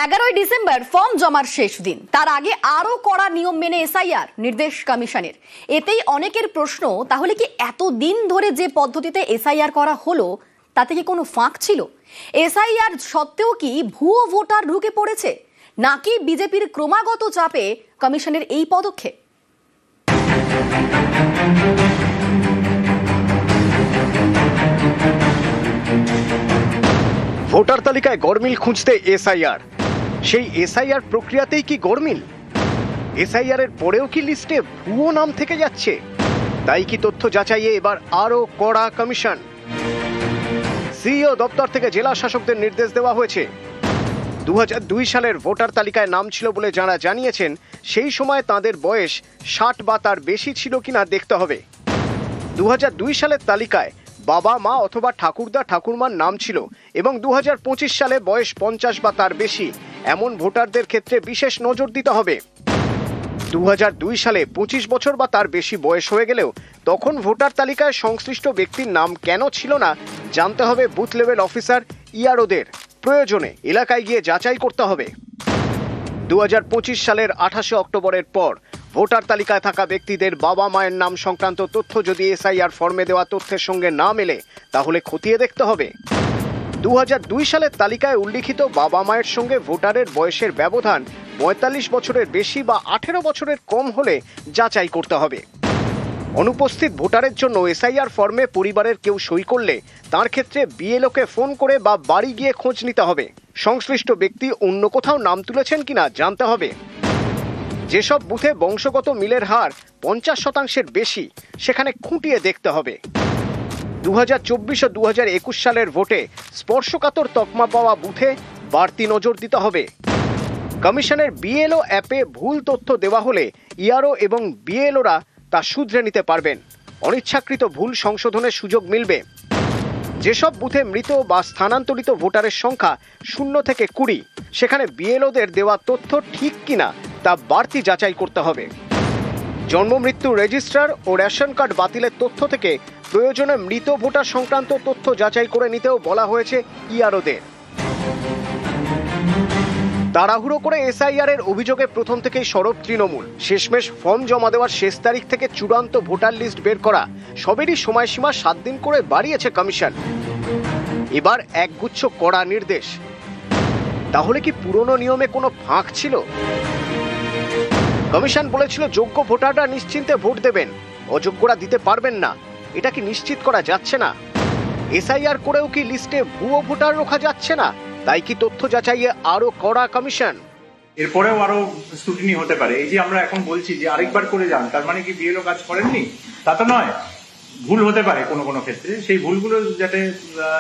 11ই December form জমার শেষ দিন। তার আগে আরো কড়া নিয়ম মেনে এসআইআর নির্দেশ কমিশনের। এতেই অনেকের প্রশ্ন, তাহলে কি এতদিন ধরে যে পদ্ধতিতে এসআইআর করা হলো তাতে কি কোনো ফাঁক ছিল? এসআইআর সত্ত্বেও কি ভুয়ো ভোটার ঢুকে পড়েছে, নাকি বিজেপির ক্রমাগত চাপে কমিশনের এই পদক্ষেপ? ভোটার তালিকায় গরমিল খুঁজতে এসআইআর, সেই এসআইআর প্রক্রিয়াতেই কি গরমিল? এসআইআর এর পরেও কি লিস্টে ভুয়ো নাম থেকে যাচ্ছে? তাই কি তথ্য যাচাইয়ে এবার আরো কড়া কমিশন? সিইও দপ্তর থেকে জেলা শাসকদের নির্দেশ দেওয়া হয়েছে। 2002 সালের ভোটার তালিকায় নাম ছিল বলে যারা জানিয়েছেন, সেই সময় তাদের বয়স 60 বা তার বেশি ছিল কিনা দেখতে হবে। 2002 সালের তালিকায় বাবা মা অথবা ঠাকুরদা ঠাকুরমার নাম ছিল এবং 2025 সালে বয়স 50 বা তার বেশি এমন ভোটারদের ক্ষেত্রে বিশেষ নজর দিতে হবে। 2002 সালে 25 বছর বা তার বেশি বয়স হয়ে গেলেও তখন ভোটার তালিকায় সংশ্লিষ্ট ব্যক্তির নাম কেন ছিল না জানতে হবে বুথ লেভেল অফিসার ইআরওদের। প্রয়োজনে এলাকায় গিয়ে যাচাই করতে হবে। 2025 সালের 28 অক্টোবরের পর ভোটার তালিকায় থাকা ব্যক্তিদের বাবা মায়ের নাম সংক্রান্ত তথ্য যদি এসআইআর ফর্মে দেওয়া তথ্যের সঙ্গে না মেলে, তাহলে খতিয়ে দেখতে হবে। 2002 সালের তালিকায় উল্লিখিত বাবা মায়ের সঙ্গে ভোটারের বয়সের ব্যবধান 45 বছরের বেশি বা 18 বছরের কম হলে যাচাই করতে হবে। অনুপস্থিত ভোটারের জন্য এসআইআর ফর্মে পরিবারের কেউ সই করলে তার ক্ষেত্রে বিএলওকে ফোন করে বা বাড়ি গিয়ে খোঁজ নিতে হবে। সংশ্লিষ্ট ব্যক্তি অন্য কোথাও নাম তুলেছেন কিনা জানতে হবে। যেসব বুথে বংশগত মিলের হার 50% বেশি, সেখানে খুঁটিয়ে দেখতে হবে। 2024 ও 2021 সালের ভোটে স্পর্শকাতর তকমা পাওয়া বুথে বাড়তি নজর দিতে হবে। কমিশনের বিএলও অ্যাপে ভুল তথ্য দেওয়া হলে ইআরও এবং বিএলওরা তা শুধরে নিতে পারবেন। অনিচ্ছাকৃত ভুল সংশোধনের সুযোগ মিলবে। যেসব বুথে মৃত বা স্থানান্তরিত ভোটারের সংখ্যা 0 থেকে 20, সেখানে বিএলওদের দেওয়া তথ্য ঠিক কিনা তা বাড়তি যাচাই করতে হবে। জন্ম মৃত্যু রেজিস্ট্রার ও রেশন কার্ড বাতিলের তথ্য থেকে প্রয়োজনে মৃত ভোটার সংক্রান্ত তথ্য যাচাই করে নিতেও বলা হয়েছে ইআরওদের। তাড়াহুড়ো করে এসআইআর এর অভিযোগে প্রথম থেকেই সরব তৃণমূল। শেষমেশ ফর্ম জমা দেওয়ার শেষ তারিখ থেকে চূড়ান্ত ভোটার লিস্ট বের করা সবেরই সময়সীমা 7 দিন করে বাড়িয়েছে কমিশন। এবার একগুচ্ছ কড়া নির্দেশ। তাহলে কি পুরনো নিয়মে কোনো ফাঁক ছিল? কমিশন বলেছিল যোগ্য ভোটাররা নিশ্চিন্তে ভোট দেবেন, অযোগ্যরা দিতে পারবেন না। এটা কি নিশ্চিত করা যাচ্ছে না? এসআইআর করেও কি লিস্টে ভুয়ো ভোটার রাখা যাচ্ছে না? তাই কি তথ্য যাচাইয়ে আরো কড়া কমিশন? এরপরেও আরো স্ক্রুটিনি হতে পারে। এই যে আমরা এখন বলছি যে আরেকবার করে যান, তার মানে কি বিএলও কাজ করেননি? তা তো নয়। ভুল হতে পারে কোনো কোনো ক্ষেত্রে, সেই ভুলগুলো যাতে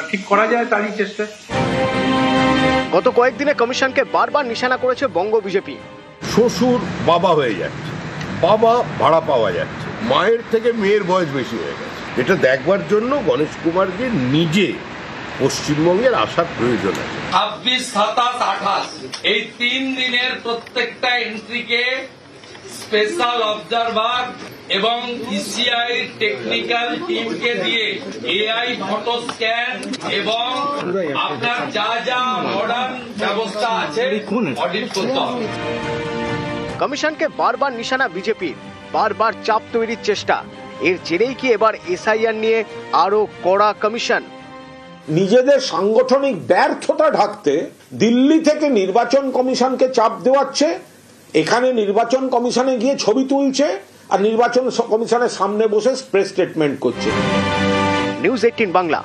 ঠিক করা যায় তারই চেষ্টা। গত কয়েকদিনে কমিশনকে বারবার নিশানা করেছে বঙ্গ বিজেপি। শ্বশুর বাবা হয়ে যাচ্ছে, বাবা ভাড়া পাওয়া যাচ্ছে, মায়ের থেকে মেয়ের বয়স বেশি হয়ে গেছে। এটা দেখবার জন্য গণেশ কুমারকে নিজে পশ্চিমবঙ্গের আসার প্রয়োজন আছে। 26, 27, 28 এই 3 দিনের প্রত্যেকটা এন্ট্রিকে স্পেশাল অবজারভার এবং ইসিআই টেকনিক্যাল টিমকে দিয়ে এআই ফটো স্ক্যান এবং আপনার যা যা মডার্ন ব্যবস্থা আছে অডিট করতে হবে। কমিশনকে বারবার নিশানা বিজেপির, বারবার চাপ তৈরির চেষ্টা। এর জেরেই কি এবার এসআইআর নিয়ে আরো কড়া কমিশন? নিজেদের সাংগঠনিক ব্যর্থতা ঢাকতে দিল্লি থেকে নির্বাচন কমিশনকে চাপ দেওয়াচ্ছে, এখানে নির্বাচন কমিশনে গিয়ে ছবি তুলছে আর নির্বাচন কমিশনের সামনে বসে প্রেস স্টেটমেন্ট করছে। নিউজ 18 বাংলা।